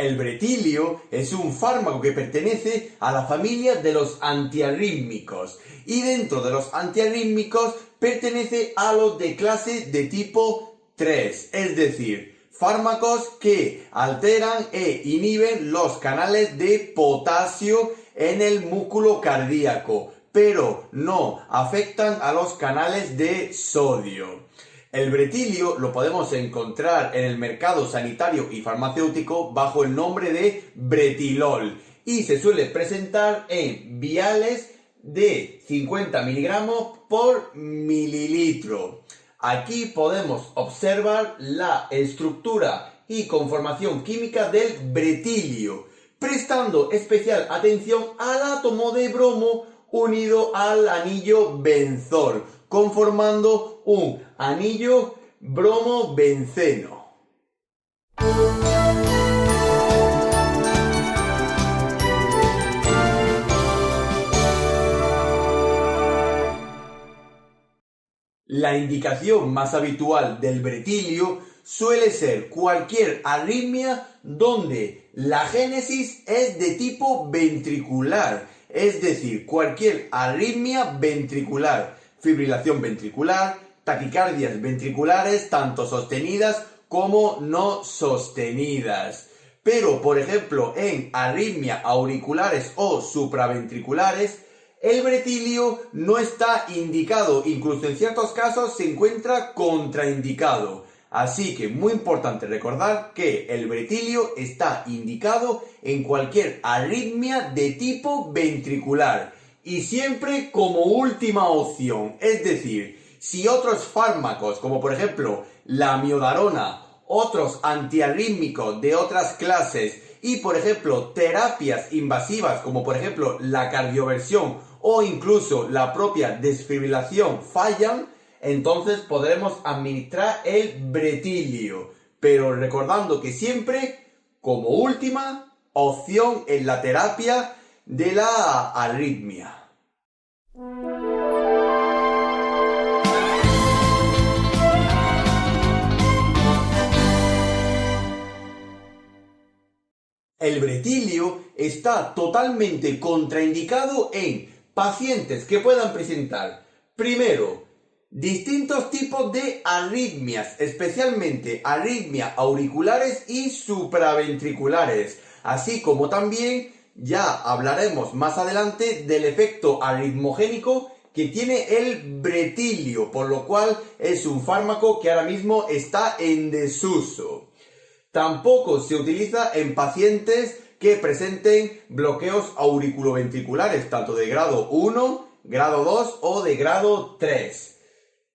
El bretilio es un fármaco que pertenece a la familia de los antiarrítmicos y dentro de los antiarrítmicos pertenece a los de clase de tipo 3, es decir, fármacos que alteran e inhiben los canales de potasio en el músculo cardíaco, pero no afectan a los canales de sodio. El bretilio lo podemos encontrar en el mercado sanitario y farmacéutico bajo el nombre de bretilol y se suele presentar en viales de 50 miligramos por mililitro. Aquí podemos observar la estructura y conformación química del bretilio, prestando especial atención al átomo de bromo unido al anillo benzol, conformando un anillo bromo-benceno. La indicación más habitual del bretilio suele ser cualquier arritmia donde la génesis es de tipo ventricular, es decir, cualquier arritmia ventricular, fibrilación ventricular, taquicardias ventriculares, tanto sostenidas como no sostenidas. Pero, por ejemplo, en arritmias auriculares o supraventriculares, el bretilio no está indicado, incluso en ciertos casos se encuentra contraindicado. Así que muy importante recordar que el bretilio está indicado en cualquier arritmia de tipo ventricular y siempre como última opción. Es decir, si otros fármacos como por ejemplo la amiodarona, otros antiarrítmicos de otras clases y por ejemplo terapias invasivas como por ejemplo la cardioversión o incluso la propia desfibrilación fallan, entonces podremos administrar el bretilio, pero recordando que siempre como última opción en la terapia de la arritmia. El bretilio está totalmente contraindicado en pacientes que puedan presentar, primero, distintos tipos de arritmias, especialmente arritmias auriculares y supraventriculares, así como también ya hablaremos más adelante del efecto arritmogénico que tiene el bretilio, por lo cual es un fármaco que ahora mismo está en desuso. Tampoco se utiliza en pacientes que presenten bloqueos auriculoventriculares, tanto de grado 1, grado 2 o de grado 3.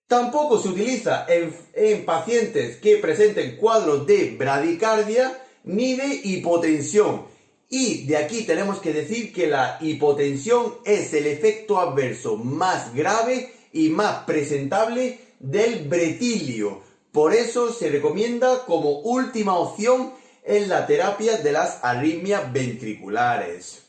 Tampoco se utiliza en pacientes que presenten cuadros de bradicardia ni de hipotensión. Y de aquí tenemos que decir que la hipotensión es el efecto adverso más grave y más presentable del bretilio. Por eso se recomienda como última opción en la terapia de las arritmias ventriculares.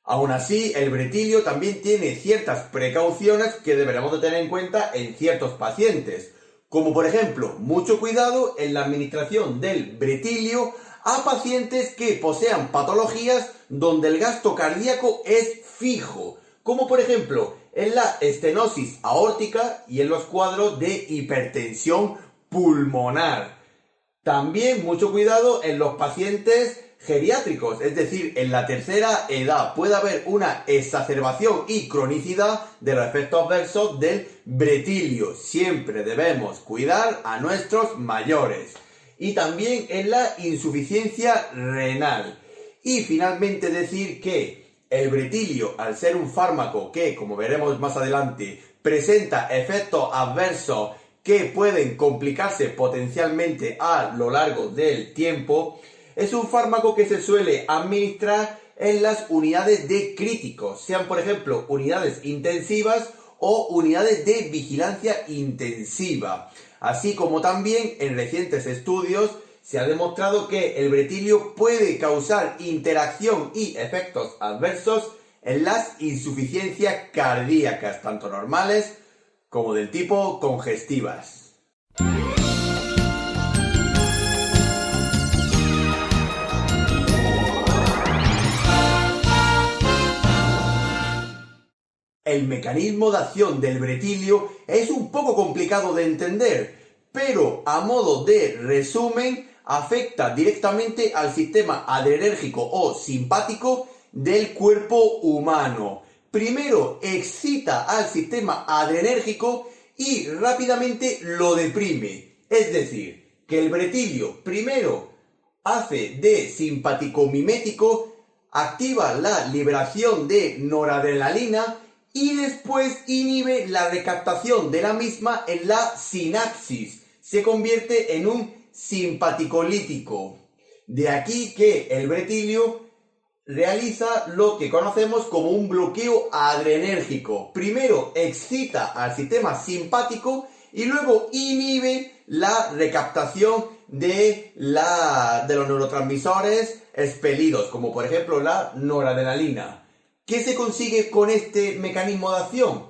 Aún así, el bretilio también tiene ciertas precauciones que deberemos de tener en cuenta en ciertos pacientes, como por ejemplo, mucho cuidado en la administración del bretilio a pacientes que posean patologías donde el gasto cardíaco es fijo, como por ejemplo en la estenosis aórtica y en los cuadros de hipertensión pulmonar. También mucho cuidado en los pacientes geriátricos, es decir, en la tercera edad. Puede haber una exacerbación y cronicidad de los efectos adversos del bretilio. Siempre debemos cuidar a nuestros mayores. Y también en la insuficiencia renal. Y finalmente decir que el bretilio, al ser un fármaco que, como veremos más adelante, presenta efectos adversos que pueden complicarse potencialmente a lo largo del tiempo, es un fármaco que se suele administrar en las unidades de críticos, sean por ejemplo unidades intensivas o unidades de vigilancia intensiva. Así como también en recientes estudios se ha demostrado que el bretilio puede causar interacción y efectos adversos en las insuficiencias cardíacas, tanto normales como del tipo congestivas. El mecanismo de acción del bretilio es un poco complicado de entender, pero a modo de resumen afecta directamente al sistema adrenérgico o simpático del cuerpo humano. Primero excita al sistema adrenérgico y rápidamente lo deprime. Es decir, que el bretilio primero hace de simpático mimético, activa la liberación de noradrenalina y después inhibe la recaptación de la misma en la sinapsis. Se convierte en un simpaticolítico. De aquí que el bretilio realiza lo que conocemos como un bloqueo adrenérgico. Primero excita al sistema simpático y luego inhibe la recaptación de los neurotransmisores expelidos, como por ejemplo la noradrenalina. ¿Qué se consigue con este mecanismo de acción?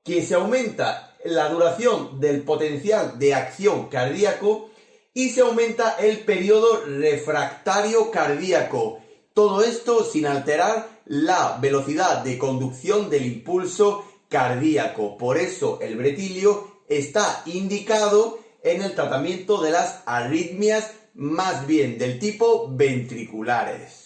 Que se aumenta la duración del potencial de acción cardíaco y se aumenta el periodo refractario cardíaco. Todo esto sin alterar la velocidad de conducción del impulso cardíaco. Por eso el bretilio está indicado en el tratamiento de las arritmias más bien del tipo ventriculares.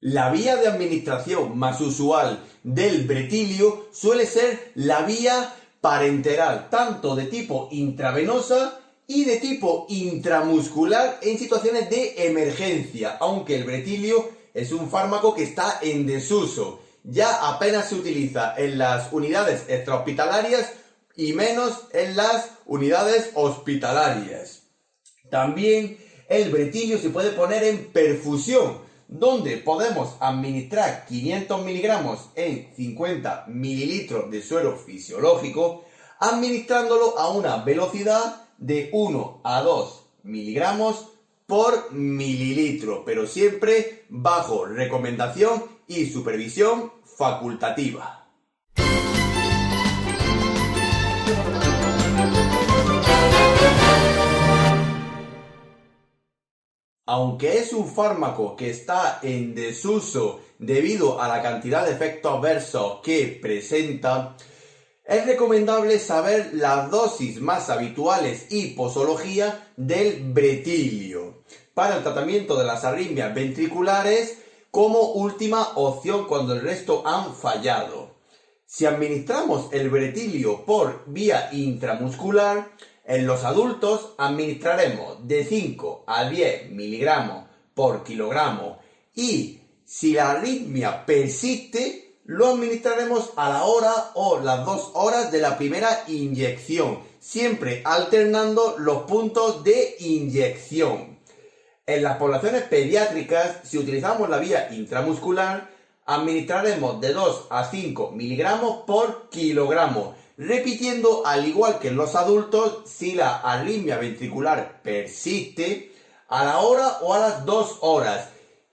La vía de administración más usual del bretilio suele ser la vía parenteral, tanto de tipo intravenosa y de tipo intramuscular en situaciones de emergencia, aunque el bretilio es un fármaco que está en desuso. Ya apenas se utiliza en las unidades extrahospitalarias y menos en las unidades hospitalarias. También el bretilio se puede poner en perfusión, donde podemos administrar 500 miligramos en 50 mililitros de suero fisiológico, administrándolo a una velocidad de 1 a 2 miligramos por mililitro, pero siempre bajo recomendación y supervisión facultativa. Aunque es un fármaco que está en desuso debido a la cantidad de efectos adversos que presenta, es recomendable saber las dosis más habituales y posología del bretilio para el tratamiento de las arritmias ventriculares como última opción cuando el resto han fallado. Si administramos el bretilio por vía intramuscular, en los adultos administraremos de 5 a 10 miligramos por kilogramo y si la arritmia persiste, lo administraremos a la hora o las 2 horas de la primera inyección, siempre alternando los puntos de inyección. En las poblaciones pediátricas, si utilizamos la vía intramuscular, administraremos de 2 a 5 miligramos por kilogramo, repitiendo al igual que en los adultos si la arritmia ventricular persiste a la hora o a las 2 horas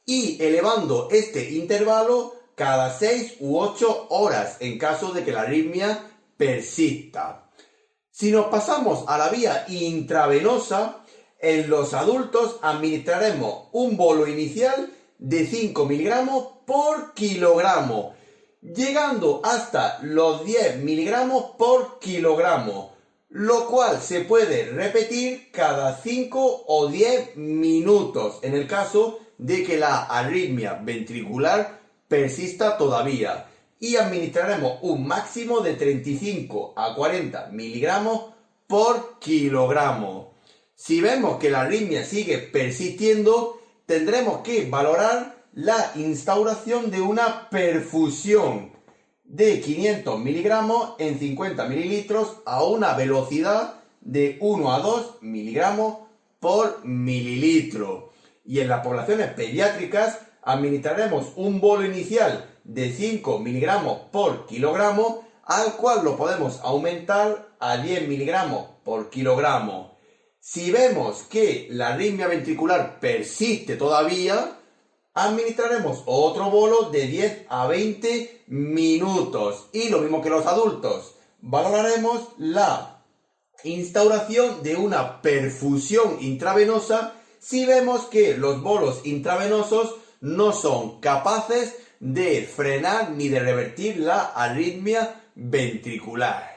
y elevando este intervalo cada 6 u 8 horas en caso de que la arritmia persista. Si nos pasamos a la vía intravenosa, en los adultos administraremos un bolo inicial de 5 miligramos por kilogramo, llegando hasta los 10 miligramos por kilogramo, lo cual se puede repetir cada 5 o 10 minutos en el caso de que la arritmia ventricular persista todavía, y administraremos un máximo de 35 a 40 miligramos por kilogramo. Si vemos que la arritmia sigue persistiendo, tendremos que valorar la instauración de una perfusión de 500 miligramos en 50 mililitros a una velocidad de 1 a 2 miligramos por mililitro. Y en las poblaciones pediátricas administraremos un bolo inicial de 5 miligramos por kilogramo, al cual lo podemos aumentar a 10 miligramos por kilogramo. Si vemos que la arritmia ventricular persiste todavía, administraremos otro bolo de 10 a 20 minutos. Y lo mismo que los adultos, valoraremos la instauración de una perfusión intravenosa si vemos que los bolos intravenosos no son capaces de frenar ni de revertir la arritmia ventricular.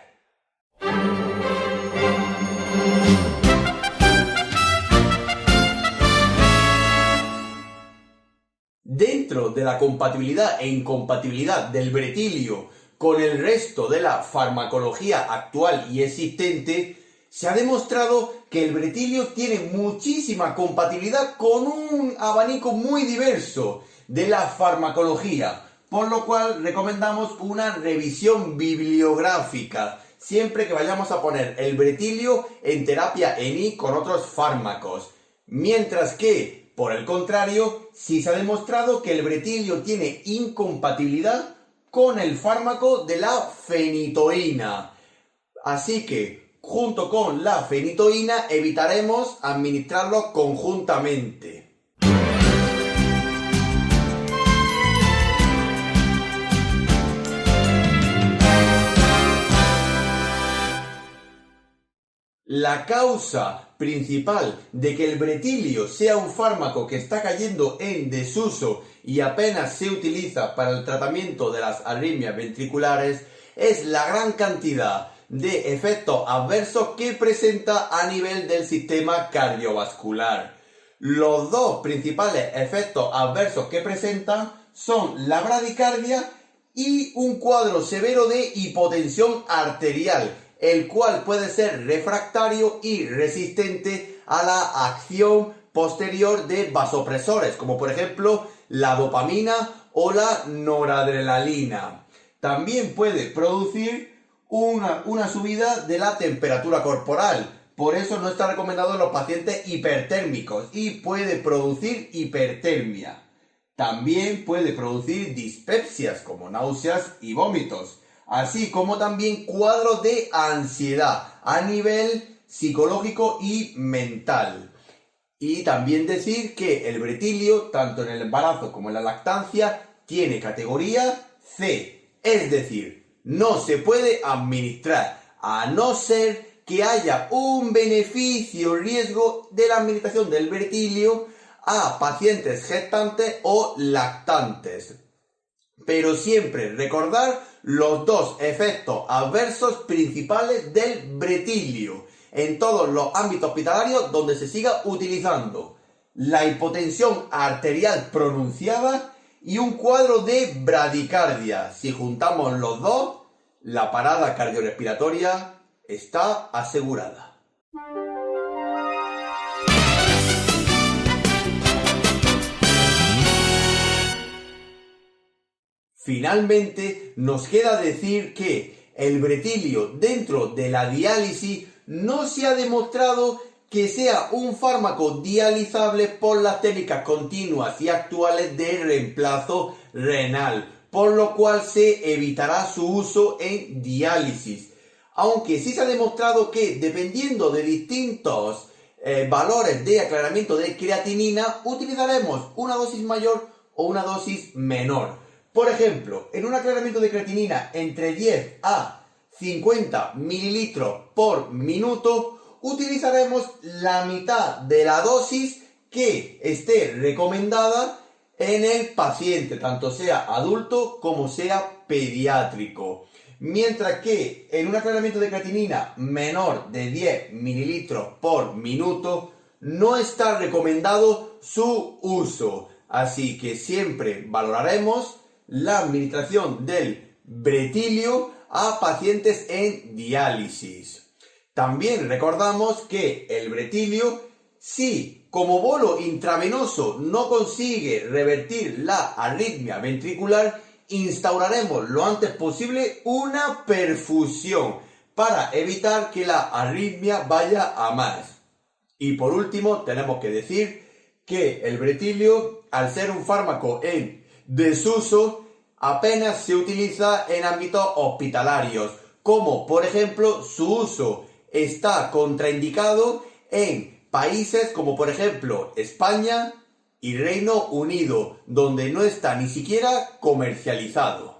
Dentro de la compatibilidad e incompatibilidad del bretilio con el resto de la farmacología actual y existente, se ha demostrado que el bretilio tiene muchísima compatibilidad con un abanico muy diverso de la farmacología, por lo cual recomendamos una revisión bibliográfica siempre que vayamos a poner el bretilio en terapia ENI con otros fármacos. Mientras que, por el contrario, sí se ha demostrado que el bretilio tiene incompatibilidad con el fármaco de la fenitoína. Así que, junto con la fenitoína, evitaremos administrarlo conjuntamente. La causa principal de que el bretilio sea un fármaco que está cayendo en desuso y apenas se utiliza para el tratamiento de las arritmias ventriculares es la gran cantidad de efectos adversos que presenta a nivel del sistema cardiovascular. Los dos principales efectos adversos que presenta son la bradicardia y un cuadro severo de hipotensión arterial, el cual puede ser refractario y resistente a la acción posterior de vasopresores, como por ejemplo la dopamina o la noradrenalina. También puede producir una subida de la temperatura corporal, por eso no está recomendado en los pacientes hipertérmicos y puede producir hipertermia. También puede producir dispepsias como náuseas y vómitos, así como también cuadros de ansiedad a nivel psicológico y mental. Y también decir que el bretilio, tanto en el embarazo como en la lactancia, tiene categoría C, es decir, no se puede administrar, a no ser que haya un beneficio o riesgo de la administración del bretilio a pacientes gestantes o lactantes. Pero siempre recordar los dos efectos adversos principales del bretilio en todos los ámbitos hospitalarios donde se siga utilizando: la hipotensión arterial pronunciada y un cuadro de bradicardia. Si juntamos los dos, la parada cardiorrespiratoria está asegurada. Finalmente, nos queda decir que el bretilio dentro de la diálisis no se ha demostrado que sea un fármaco dializable por las técnicas continuas y actuales de reemplazo renal, por lo cual se evitará su uso en diálisis. Aunque sí se ha demostrado que dependiendo de distintos valores de aclaramiento de creatinina, utilizaremos una dosis mayor o una dosis menor. Por ejemplo, en un aclaramiento de creatinina entre 10 a 50 mililitros por minuto, utilizaremos la mitad de la dosis que esté recomendada en el paciente, tanto sea adulto como sea pediátrico. Mientras que en un aclaramiento de creatinina menor de 10 mililitros por minuto, no está recomendado su uso. Así que siempre valoraremos la administración del bretilio a pacientes en diálisis. También recordamos que el bretilio, si como bolo intravenoso no consigue revertir la arritmia ventricular, instauraremos lo antes posible una perfusión para evitar que la arritmia vaya a más. Y por último, tenemos que decir que el bretilio, al ser un fármaco en desuso, apenas se utiliza en ámbitos hospitalarios, como por ejemplo su uso está contraindicado en países como por ejemplo España y Reino Unido, donde no está ni siquiera comercializado.